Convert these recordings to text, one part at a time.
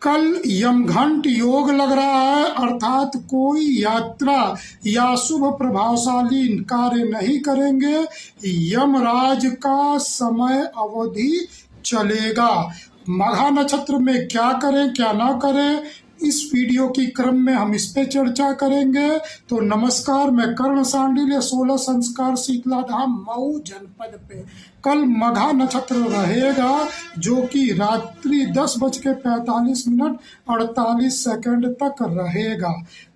कल यमघंट योग लग रहा है, अर्थात कोई यात्रा या शुभ प्रभावशाली कार्य नहीं करेंगे। यमराज का समय अवधि चलेगा। मघा नक्षत्र में क्या करें क्या ना करें, इस वीडियो की क्रम में हम इस पे चर्चा करेंगे। तो नमस्कार, मैं कर्ण सांडिल्य 16 संस्कार शीतला धाम मऊ जनपद पे कल मघा नक्षत्र रहेगा, जो कि रात्रि 10:45 48 तक रहेगा।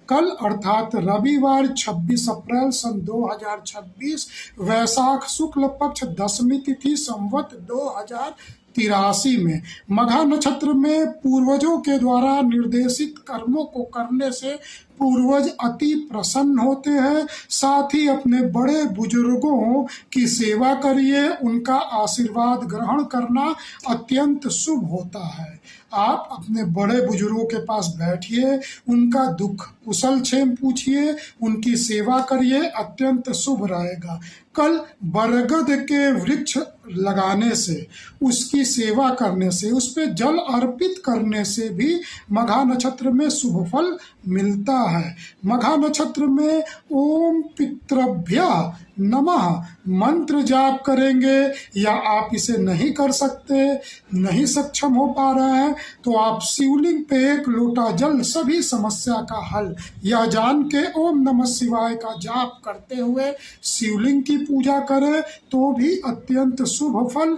कल अर्थात रविवार 26 अप्रैल सन 2026 वैशाख शुक्ल पक्ष दशमी तिथि संवत 2083 में मघा नक्षत्र में पूर्वजों के द्वारा निर्देशित कर्मों को करने से पूर्वज अति प्रसन्न होते हैं। साथ ही अपने बड़े बुजुर्गों की सेवा करिए, उनका आशीर्वाद ग्रहण करना अत्यंत शुभ होता है। आप अपने बड़े बुजुर्गों के पास बैठिए, उनका दुख कुशल क्षेम पूछिए, उनकी सेवा करिए, अत्यंत शुभ रहेगा। कल बरगद के वृक्ष लगाने से, उसकी सेवा करने से, उस पर जल अर्पित करने से भी मघा नक्षत्र में शुभ फल मिलता है। मघा नक्षत्र में ओम पितृभ्य नमः मंत्र जाप करेंगे, या आप इसे नहीं कर सकते, नहीं सक्षम हो पा रहे हैं, तो आप शिवलिंग पे 1 लोटा जल सभी समस्या का हल, यह जान के ओम नमः शिवाय का जाप करते हुए शिवलिंग की पूजा करें तो भी अत्यंत शुभ फल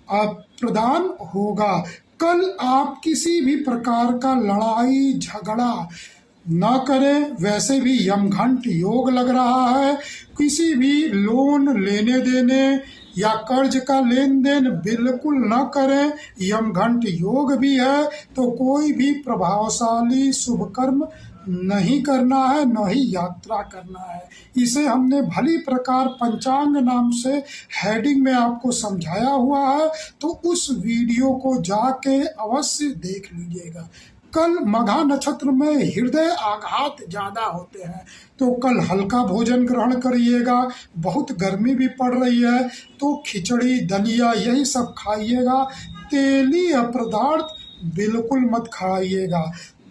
प्रदान होगा। कल आप किसी भी प्रकार का लड़ाई झगड़ा न करें। वैसे भी यमघंट योग लग रहा है, किसी भी लोन लेने देने या कर्ज का लेन देन बिल्कुल न करें। यमघंट योग भी है तो कोई भी प्रभावशाली शुभ कर्म नहीं करना है, न ही यात्रा करना है। इसे हमने भली प्रकार पंचांग नाम से हेडिंग में आपको समझाया हुआ है, तो उस वीडियो को जाके अवश्य देख लीजिएगा। कल मघा नक्षत्र में हृदय आघात ज़्यादा होते हैं, तो कल हल्का भोजन ग्रहण करिएगा। बहुत गर्मी भी पड़ रही है, तो खिचड़ी दलिया यही सब खाइएगा। तेलीय पदार्थ बिल्कुल मत खाइएगा,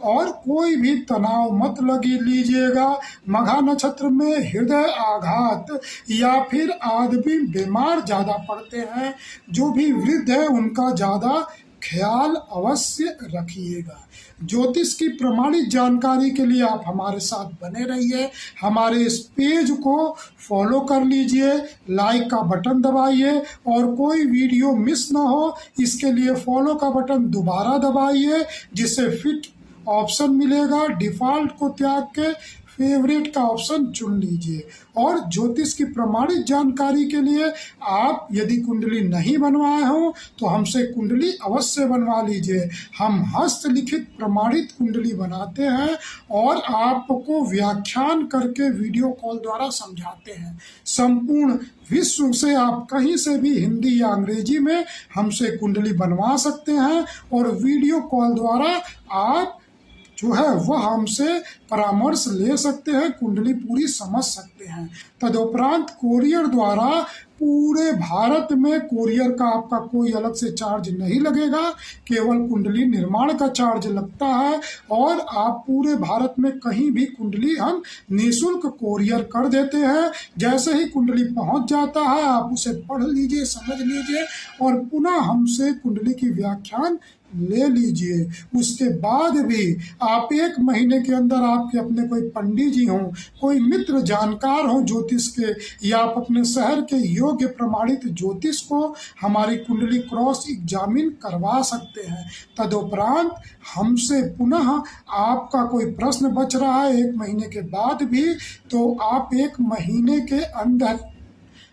और कोई भी तनाव मत लगी लीजिएगा। मघा नक्षत्र में हृदय आघात या फिर आदमी बीमार ज़्यादा पड़ते हैं, जो भी वृद्ध है उनका ज़्यादा ख्याल अवश्य रखिएगा। ज्योतिष की प्रमाणित जानकारी के लिए आप हमारे साथ बने रहिए। हमारे इस पेज को फॉलो कर लीजिए, लाइक का बटन दबाइए, और कोई वीडियो मिस ना हो इसके लिए फॉलो का बटन दोबारा दबाइए, जिससे फिट ऑप्शन मिलेगा। डिफ़ॉल्ट को त्याग के फेवरेट का ऑप्शन चुन लीजिए। और ज्योतिष की प्रमाणित जानकारी के लिए आप यदि कुंडली नहीं बनवाए हो तो हमसे कुंडली अवश्य बनवा लीजिए। हम हस्तलिखित प्रमाणित कुंडली बनाते हैं और आपको व्याख्यान करके वीडियो कॉल द्वारा समझाते हैं। संपूर्ण विश्व से आप कहीं से भी हिंदी या अंग्रेजी में हमसे कुंडली बनवा सकते हैं, और वीडियो कॉल द्वारा आप जो है वह हमसे परामर्श ले सकते हैं, कुंडली पूरी समझ सकते हैं। तदुपरांत कोरियर द्वारा पूरे भारत में कोरियर का आपका कोई अलग से चार्ज नहीं लगेगा, केवल कुंडली निर्माण का चार्ज लगता है, और आप पूरे भारत में कहीं भी कुंडली हम निःशुल्क कोरियर कर देते हैं। जैसे ही कुंडली पहुंच जाता है आप उसे पढ़ लीजिए, समझ लीजिए, और पुनः हमसे कुंडली की व्याख्यान ले लीजिए। उसके बाद भी आप 1 महीने के अंदर आपके अपने कोई पंडित जी हों, कोई मित्र जानकार हों ज्योतिष के, या आप अपने शहर के योग्य प्रमाणित ज्योतिष को हमारी कुंडली क्रॉस एग्जामिन करवा सकते हैं। तदुपरांत हमसे पुनः आपका कोई प्रश्न बच रहा है 1 महीने के बाद भी, तो आप 1 महीने के अंदर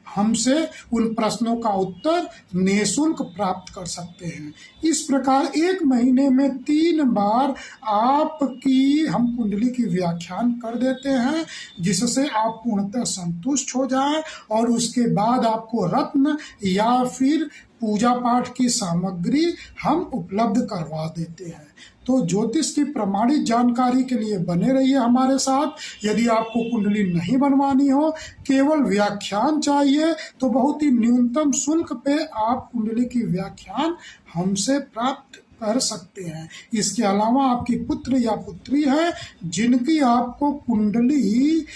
हमसे उन प्रश्नों का उत्तर निःशुल्क प्राप्त कर सकते हैं। इस प्रकार 1 महीने में 3 बार आपकी हम कुंडली की व्याख्यान कर देते हैं, जिससे आप पूर्णतः संतुष्ट हो जाएं, और उसके बाद आपको रत्न या फिर पूजा पाठ की सामग्री हम उपलब्ध करवा देते हैं। तो ज्योतिष की प्रमाणित जानकारी के लिए बने रहिए हमारे साथ। यदि आपको कुंडली नहीं बनवानी हो, केवल व्याख्यान चाहिए, तो बहुत ही न्यूनतम शुल्क पे आप कुंडली की व्याख्यान हमसे प्राप्त कर सकते हैं। इसके अलावा आपकी पुत्र या पुत्री है जिनकी आपको कुंडली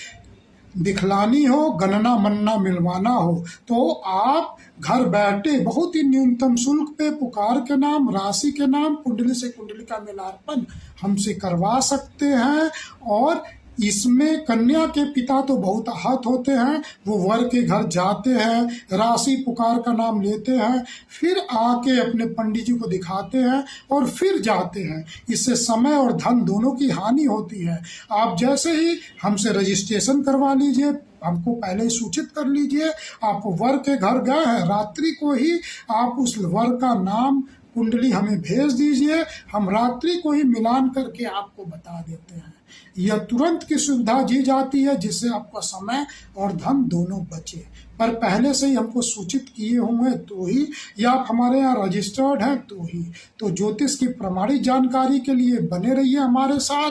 दिखलानी हो, गणना मनना मिलवाना हो, तो आप घर बैठे बहुत ही न्यूनतम शुल्क पे पुकार के नाम, राशि के नाम, कुंडली से कुंडली का मिलापन हमसे करवा सकते हैं। और इसमें कन्या के पिता तो बहुत आहत होते हैं, वो वर के घर जाते हैं, राशि पुकार का नाम लेते हैं, फिर आके अपने पंडित जी को दिखाते हैं और फिर जाते हैं। इससे समय और धन दोनों की हानि होती है। आप जैसे ही हमसे रजिस्ट्रेशन करवा लीजिए, हमको पहले ही सूचित कर लीजिए, आप वर के घर गए हैं, रात्रि को ही आप उस वर का नाम कुंडली हमें भेज दीजिए, हम रात्रि को ही मिलान करके आपको बता देते हैं। यह तुरंत की सुविधा दी जाती है जिससे आपका समय और धन दोनों बचे। पर पहले से ही हमको सूचित किए हुए तो ही, या आप हमारे यहाँ रजिस्टर्ड हैं तो ही। तो ज्योतिष की प्रमाणित जानकारी के लिए बने रहिए हमारे साथ।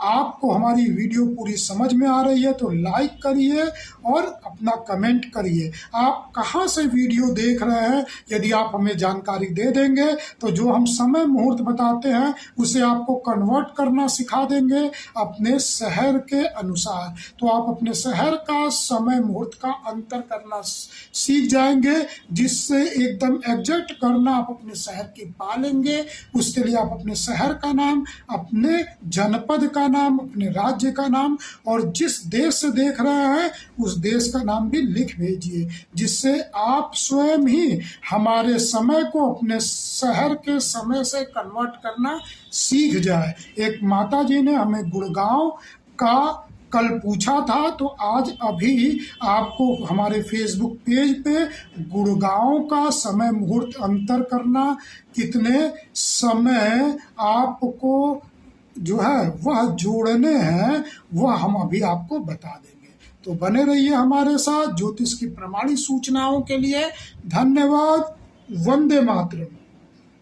आपको हमारी वीडियो पूरी समझ में आ रही है तो लाइक करिए और अपना कमेंट करिए। आप कहाँ से वीडियो देख रहे हैं, यदि आप हमें जानकारी दे देंगे तो जो हम समय मुहूर्त बताते हैं उसे आपको कन्वर्ट करना सिखा देंगे अपने शहर के अनुसार। तो आप अपने शहर का समय मुहूर्त का अंतर करना सीख जाएंगे, जिससे एकदम एग्जैक्ट करना आप अपने शहर की पालेंगे। उसके लिए आप अपने शहर का नाम, अपने जनपद का नाम, अपने राज्य का नाम और जिस देश से देख रहे हैं उस देश का नाम भी लिख भेजिए, जिससे आप स्वयं ही हमारे समय को अपने शहर के समय से कन्वर्ट करना सीख जाए। एक माता जी ने हमें गुड़गांव का कल पूछा था, तो आज अभी आपको हमारे फेसबुक पेज पे गुड़गांव का समय मुहूर्त अंतर करना, कितने समय आपको जो है वह जोड़ने हैं, वह हम अभी आपको बता देंगे। तो बने रहिए हमारे साथ ज्योतिष की प्रमाणित सूचनाओं के लिए। धन्यवाद। वंदे मातरम।